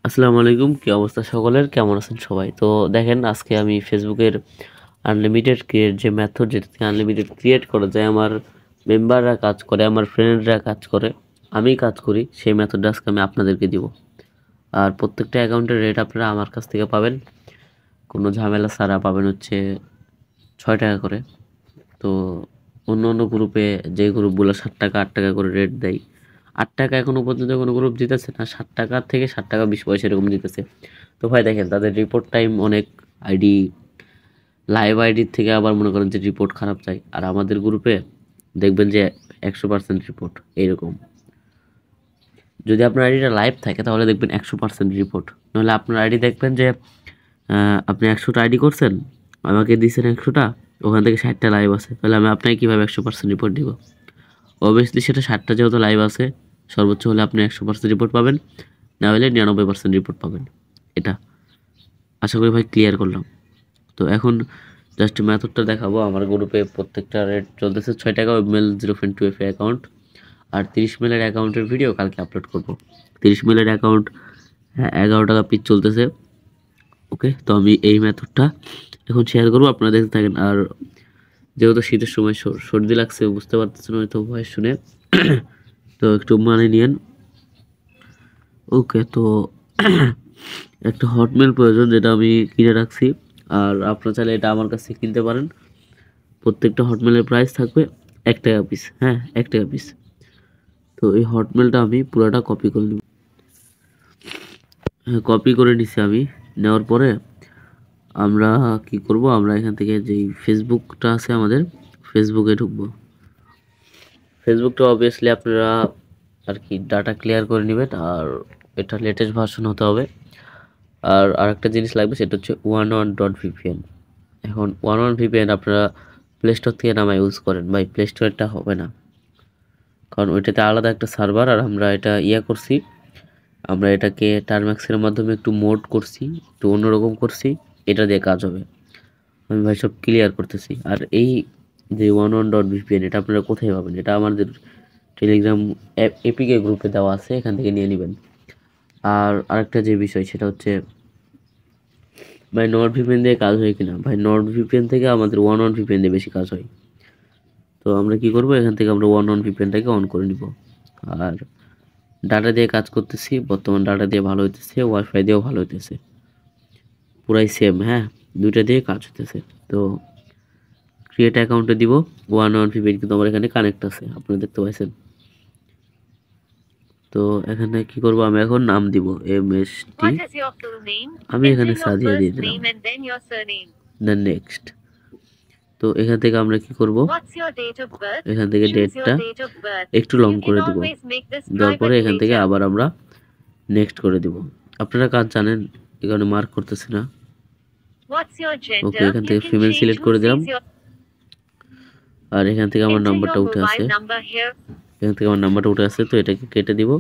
আসসালামু আলাইকুম, কি অবস্থা সকলের? কেমন আছেন সবাই? তো দেখেন, আজকে আমি ফেসবুকের আনলিমিটেড ক্রিয়েট যে মেথড, যেটা থেকে আনলিমিটেড ক্রিয়েট করা যায়, আমার মেম্বাররা কাজ করে, আমার ফ্রেন্ডরা কাজ করে, আমি কাজ করি, সেই মেথডটা আজকে আমি আপনাদেরকে দিব। আর প্রত্যেকটা অ্যাকাউন্টের রেট আপনারা আমার কাছ থেকে পাবেন, কোনো ঝামেলা ছাড়া পাবেন হচ্ছে 6 টাকা করে। তো অন্য অন্য গ্রুপে, যে গ্রুপগুলো 7 টাকা 8 টাকা করে রেট দেয়, 8 টাকা এখনো পর্যন্ত কোনো গ্রুপ দিতেছে না, 7 টাকা থেকে 7 টাকা 20 পয়সা এরকম দিতেছে। তো ভাই দেখেন, তাদের রিপোর্ট টাইম অনেক, আইডি লাইভ আইডির থেকে আবার মনে করেন যে রিপোর্ট খারাপ চাই। আর আমাদের গ্রুপে দেখবেন যে 100% রিপোর্ট এইরকম। যদি আপনার আইডিটা লাইভ থাকে তাহলে দেখবেন 100% রিপোর্ট। নাহলে আপনার আইডি দেখবেন যে আপনি 100টা আইডি করছেন, আমাকে দিয়েছেন 100টা, ওখান থেকে 60টা লাইভ আছে, তাহলে আমি আপনাকে কীভাবে 100% রিপোর্ট দিব? অবভিয়াসলি সেটা 60টা যেহেতু লাইভ আছে, সর্বোচ্চ হলে আপনি 100% রিপোর্ট পাবেন, না হলে 99% রিপোর্ট পাবেন। এটা আশা করি ভাই ক্লিয়ার করলাম। তো এখন জাস্ট মেথডটা দেখাবো। আমার গ্রুপে প্রত্যেকটা রেট চলতেছে 6 টাকা মেল 0.2 অ্যাকাউন্ট, আর 30 মেলের অ্যাকাউন্টের ভিডিও কালকে আপলোড করব। 30 মেলের অ্যাকাউন্ট 11 টাকা পিস চলতেছে। ওকে, তো আমি এই মেথডটা এখন শেয়ার করবো, আপনারা দেখতে থাকেন। আর যেহেতু শীতের সময় সর্দি লাগছে, বুঝতে পারতেছেন হয়তো ভয়েস শুনে, তো একটু মানে নিয়েন। ওকে, তো একটা হটমেল প্রয়োজন, যেটা আমি কিনে রাখছি। আর আপনারা চাইলে এটা আমার কাছে কিনতে পারেন। প্রত্যেকটা হটমেলের প্রাইস থাকবে 1 টাকা পিস। হ্যাঁ, 1 টাকা পিস। তো এই হটমেলটা আমি পুরোটা কপি করে নিব। হ্যাঁ, কপি করে নিছি আমি। নেওয়ার পরে আমরা কি করব, আমরা এখান থেকে যেই ফেসবুকটা আছে আমাদের, ফেসবুকে ঢুকবো। ফেসবুকটা অবভিয়াসলি আপনারা আর কি ডাটা ক্লিয়ার করে নেবেন, আর এটা লেটেস্ট ভার্সন হতে হবে। আর আরেকটা জিনিস লাগবে, সেটা হচ্ছে 11.vpn। এখন 11.vpn আপনারা প্লে স্টোর থেকে নামায় ইউজ করেন, ভাই প্লে স্টোরটা হবে না, কারণ ওইটাতে আলাদা একটা সার্ভার। আর আমরা এটা করছি, আমরা এটাকে টারম্যাক্সের মাধ্যমে একটু মোড করছি, একটু অন্যরকম করছি, এটা দিয়ে কাজ হবে। আমি ভাই সব ক্লিয়ার করতেছি। আর এই যে 11.vpn, এটা আপনারা কোথায় পাবেন? এটা আমাদের টেলিগ্রাম এপিকে গ্রুপে দেওয়া আছে, এখান থেকে নিয়ে নেবেন। আর আরেকটা যে বিষয়, সেটা হচ্ছে ভাই নর্ড ভিপিএন দিয়ে কাজ হয় কিনা। ভাই নর্ড ভিপিএন থেকে আমাদের 11.vpn দিয়ে বেশি কাজ হয়। তো আমরা কি করব, এখান থেকে আমরা 11.vpnটাকে অন করে নিব। আর ডাটা দিয়ে কাজ করতেছি, বর্তমান ডাটা দিয়ে ভালো হইতেছে, ওয়াইফাই দিয়েও ভালো হইতেছে, পুরাই সেম। হ্যাঁ, দুইটা দিয়ে কাজ হইতেছে। তো ক্রিয়েট অ্যাকাউন্টে দিব 11.vpn, কিন্তু আমার এখানে কানেক্ট আছে, আপনারা দেখতে পাচ্ছেন। তো এখানে কি করব, আমি এখন নাম দিব MST, আমি এখানে সাদিয়া দিয়ে দিলাম, দেন নেক্সট। তো এখান থেকে আমরা কি করব, এখান থেকে ডেটটা একটু লং করে দিব, দেওয়ার পরে এখান থেকে আবার আমরা নেক্সট করে দিব। আপনারা কাজ জানেন, এখানে মার্ক করতেছি না। ওকে, এখান থেকে ফিমেল সিলেক্ট করে দিলাম। আর এখান থেকে আমার নাম্বারটা উঠে আসে, তো এটাকে কেটে দিব।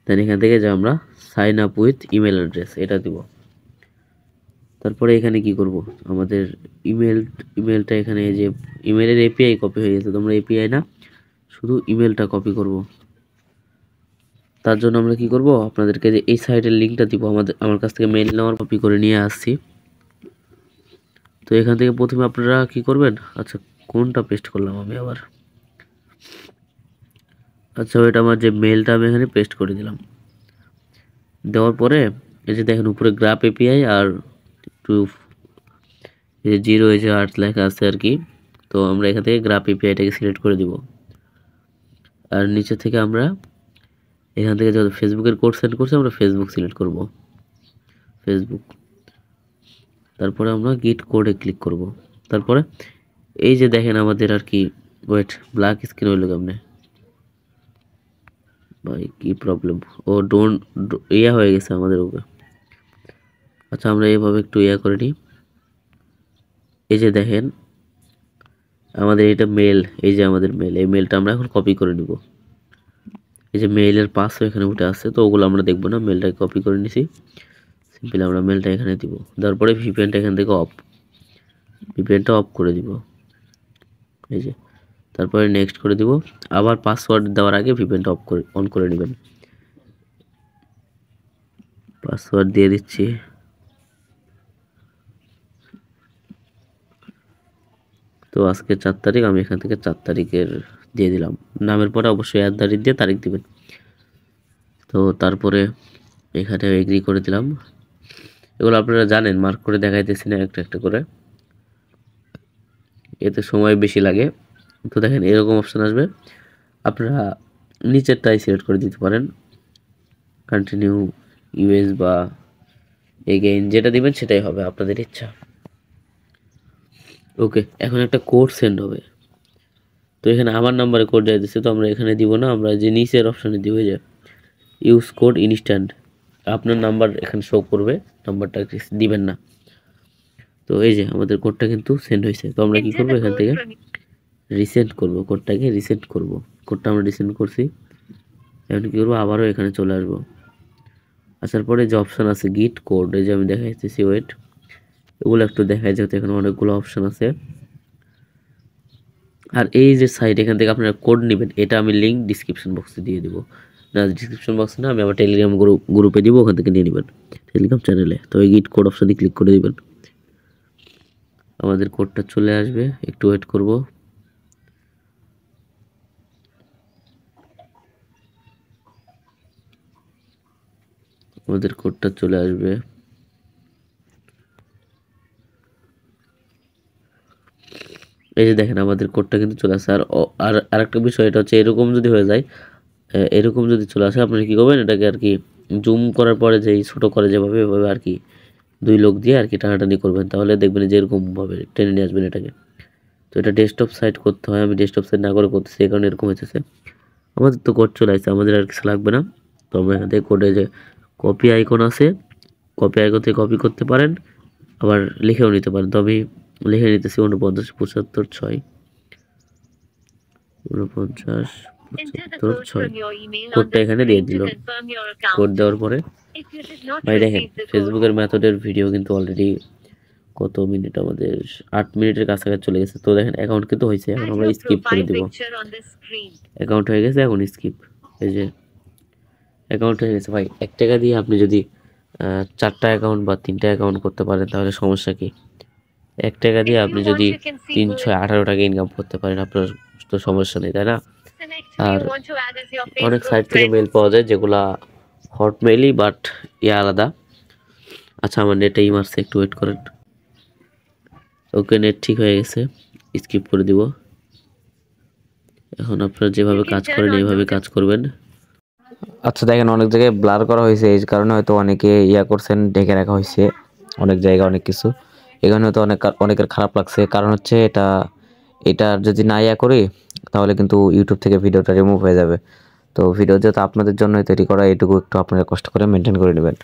দেন এখান থেকে যে আমরা sign up with email address, এটা দিব। তারপরে এখানে কি করব, আমাদের ইমেলটা এখানে, যে ইমেলের এপিআই কপি হয়ে গেছে, তোমরা এপিআই না, শুধু ইমেলটা কপি করব। তার জন্য আমরা কি করব, আপনাদেরকে যে এই সাইটের লিঙ্কটা দিব, আমার কাছ থেকে মেইল নেওয়ার কপি করে নিয়ে আসছি। তো এখান থেকে প্রথমে আপনারা কি করবেন, আচ্ছা কোনটা পেস্ট করলাম আমি আবার, আচ্ছা ওইটা আমার যে মেলটা, আমি এখানে পেস্ট করে দিলাম। দেওয়ার পরে এই যে দেখেন উপরে গ্রাফ এপিআই আর টু, এই যে 0 এই যে 8 লেখা আছে আর কি। তো আমরা এখান থেকে গ্রাফ এপিআইটাকে সিলেক্ট করে দিব। আর নিচে থেকে আমরা এখান থেকে যত ফেসবুকের কোড সেন্ড করছি, আমরা ফেসবুক সিলেক্ট করব, ফেসবুক। তারপরে আমরা গিট কোডে ক্লিক করব। তারপরে এই যে দেখেন আমাদের আর কি, ওয়েট, ব্ল্যাক স্ক্রিন হইলো কেমনে ভাই, কি প্রবলেম? ও ডোন্ট, হয়ে গেছে আমাদের উপরে। আচ্ছা আমরা এইভাবে একটু করে নিই। এই যে দেখেন আমাদের এটা মেল, এই যে আমাদের মেল, এই মেলটা আমরা এখন কপি করে নিব। এই যে মেইলের পাসও এখানে উঠে আসছে, তো ওগুলো আমরা দেখবো না, মেলটাকে কপি করে নিছি। সিম্পলি আমরা মেলটা এখানে দিব, তারপরে ভিপিএনটা এখান থেকে ভিপিএনটা অফ করে দিব, এই যে। তারপরে নেক্সট করে দিব। আবার পাসওয়ার্ড দেওয়ার আগে ভিপিএনটা অন করে নেবেন। পাসওয়ার্ড দিয়ে দিচ্ছি। তো আজকে 4 তারিখ, আমি এখান থেকে 4 তারিখের দিয়ে দিলাম। নামের পরে অবশ্যই @ দিয়ে তারিখ দিবেন। তো তারপরে এখানে এগ্রি করে দিলাম। এগুলো আপনারা জানেন, মার্ক করে দেখাইতেছি না একটা একটা করে, এতে সময় বেশি লাগে। তো দেখেন এরকম অপশন আসবে, আপনারা নিচেরটাই সিলেক্ট করে দিতে পারেন, কন্টিনিউ, ইউএস বা এগেইন, যেটা দিবেন সেটাই হবে, আপনাদের ইচ্ছা। ওকে, এখন একটা কোড সেন্ড হবে। তো এখানে আমার নাম্বারে কোড যাইতেছে, তো আমরা এখানে দিব না, আমরা যে নিচের অপশানে দিব, যে ইউজ কোড ইনস্ট্যান্ট, আপনার নাম্বার এখানে শো করবে, নাম্বারটা দিবেন না। তো এই যে আমাদের কোডটা কিন্তু সেন্ড হয়েছে। তো আমরা কি করব, এখান থেকে রিসেন্ড করব, কোডটাকে রিসেন্ড করব। কোডটা আমরা রিসেন্ড করছি, এখন কি করবো, আবারও এখানে চলে আসবো। আসার পরে যে অপশান আছে গিট কোড, এই যে আমি দেখাইতেছি, ওয়েট, এগুলো একটু দেখাই, যেহেতু এখানে অনেকগুলো অপশান আছে। আর এই যে সাইট, এখান থেকে আপনারা কোড নেবেন, এটা আমি লিঙ্ক ডিসক্রিপশন বক্সে দিয়ে দিব। না, ডিসক্রিপশন বক্সে না, আমি আমার টেলিগ্রাম গ্রুপে দিব, ওখান থেকে নিয়ে নেবেন টেলিগ্রাম চ্যানেলে। তো এই গিট কোড অপশানে ক্লিক করে দিবেন, আমাদের কোডটা চলে আসবে, একটু ওয়েট করব। আমাদের কোডটা চলে আসবে। এই যে দেখেন আমাদের কোডটা কিন্তু চলে আসে। আর আরেকটা বিষয়, এটা হচ্ছে এরকম যদি হয়ে যায়, এরকম যদি চলে আসে, আপনারা কি করবেন, এটাকে আর কি জুম করার পরে যেই ছোট করে যেভাবে, এভাবে আর কি 2 লোক দিয়ে আর কি টানাটানি করবেন, তাহলে দেখবেন যে এরকমভাবে টেনে নিয়ে আসবেন এটাকে। তো এটা ডেস্কটপ সাইট করতে হয়, আমি ডেস্কটপ সাইট না করে করতেছি, এই কারণে এরকম হয়েছে। আমাদের তো কোড চলে আসছে, আমাদের আর কিছু লাগবে না। তো আমরা এখান থেকে কোডে যে কপি আইকন আছে, কপি আইকন থেকে কপি করতে পারেন, আবার লিখেও নিতে পারেন। তো আমি লিখে নিতেছি 49 75 6, 49 75 6, কোডটা এখানে দিয়ে দিল। কোড দেওয়ার পরে ভাই দেখেন, ফেসবুকের মেথডের ভিডিও কিন্তু অলরেডি কত মিনিট, আমাদের 8 মিনিটের কাছাকাছি চলে গেছে। তো দেখেন অ্যাকাউন্ট কিন্তু হয়েছে, এখন আমরা স্কিপ করে দিব। অ্যাকাউন্ট হয়ে গেছে, এখন স্কিপ। এই যে অ্যাকাউন্ট হয়ে গেছে। ভাই 1 টাকা দিয়ে আপনি যদি 4টা অ্যাকাউন্ট বা 3টা অ্যাকাউন্ট করতে পারেন, তাহলে সমস্যা কি? 1 টাকা দিয়ে আপনি যদি 3 6 18 টাকা ইনকাম করতে পারেন, আপনার তো সমস্যা নেই, তাই না? আর অনেক সাইট থেকে মেল পাওয়া যায়, যেগুলা হটমেইলই, বাট আলাদা। আচ্ছা, আমার নেটেই মারছে, একটু ওয়েট করেন। ওকে, নেট ঠিক হয়ে গেছে, স্কিপ করে দিব। এখন আপনারা যেভাবে কাজ করেন এইভাবে কাজ করবেন। আচ্ছা দেখেন, অনেক জায়গায় ব্লার করা হয়েছে, এই কারণে হয়তো অনেকে করছেন, ঢেকে রাখা হয়েছে অনেক জায়গায় অনেক কিছু, এখানে হয়তো অনেকের খারাপ লাগছে। কারণ হচ্ছে এটা যদি না করি, তাহলে কিন্তু ইউটিউব থেকে ভিডিওটা রিমুভ হয়ে যাবে। তো ভিডিও যেহেতু আপনাদের জন্য তৈরি করা, এটুকু একটু আপনারা কষ্ট করে মেনটেন করে নেবেন।